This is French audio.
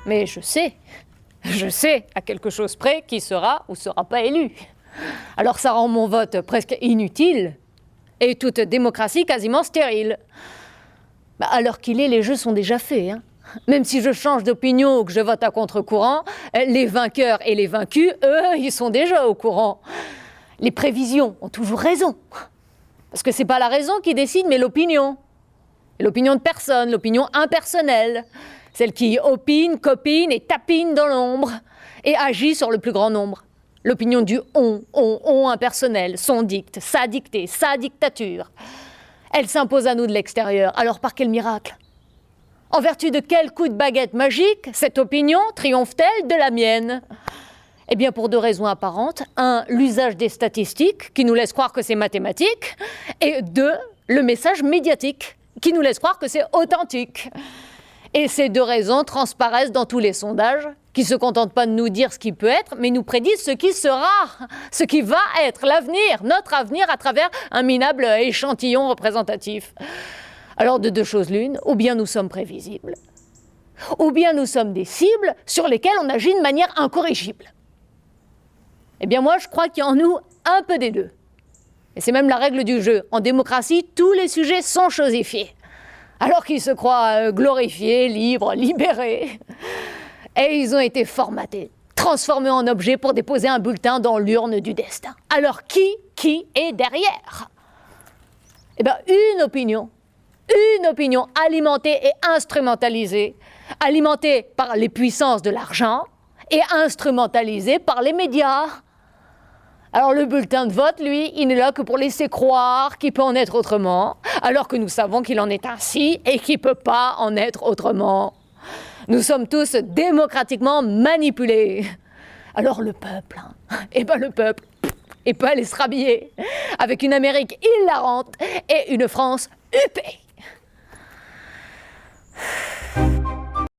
Mais je sais à quelque chose près qui sera ou sera pas élu. Alors ça rend mon vote presque inutile et toute démocratie quasiment stérile. À l'heure qu'il est, les jeux sont déjà faits. Même si je change d'opinion ou que je vote à contre-courant, les vainqueurs et les vaincus, eux, ils sont déjà au courant. Les prévisions ont toujours raison. Parce que c'est pas la raison qui décide, mais l'opinion. L'opinion de personne, l'opinion impersonnelle. Celle qui opine, copine et tapine dans l'ombre et agit sur le plus grand nombre. L'opinion du on impersonnel, son dicte, sa dictée, sa dictature. Elle s'impose à nous de l'extérieur. Alors par quel miracle ? En vertu de quel coup de baguette magique cette opinion triomphe-t-elle de la mienne ? Eh bien pour deux raisons apparentes. Un, l'usage des statistiques qui nous laisse croire que c'est mathématique. Et deux, le message médiatique qui nous laisse croire que c'est authentique. Et ces deux raisons transparaissent dans tous les sondages qui ne se contentent pas de nous dire ce qui peut être, mais nous prédisent ce qui sera, ce qui va être, l'avenir, notre avenir à travers un minable échantillon représentatif. Alors de deux choses l'une, ou bien nous sommes prévisibles, ou bien nous sommes des cibles sur lesquelles on agit de manière incorrigible. Eh bien moi je crois qu'il y a en nous un peu des deux. Et c'est même la règle du jeu. En démocratie, tous les sujets sont chosifiés. Alors qu'ils se croient glorifiés, libres, libérés. Et ils ont été formatés, transformés en objets pour déposer un bulletin dans l'urne du destin. Alors qui est derrière ? Eh bien une opinion alimentée et instrumentalisée, alimentée par les puissances de l'argent et instrumentalisée par les médias. Alors le bulletin de vote, lui, il n'est là que pour laisser croire qu'il peut en être autrement, alors que nous savons qu'il en est ainsi et qu'il ne peut pas en être autrement. Nous sommes tous démocratiquement manipulés. Alors le peuple, le peuple, il peut aller se rhabiller avec une Amérique hilarante et une France huppée.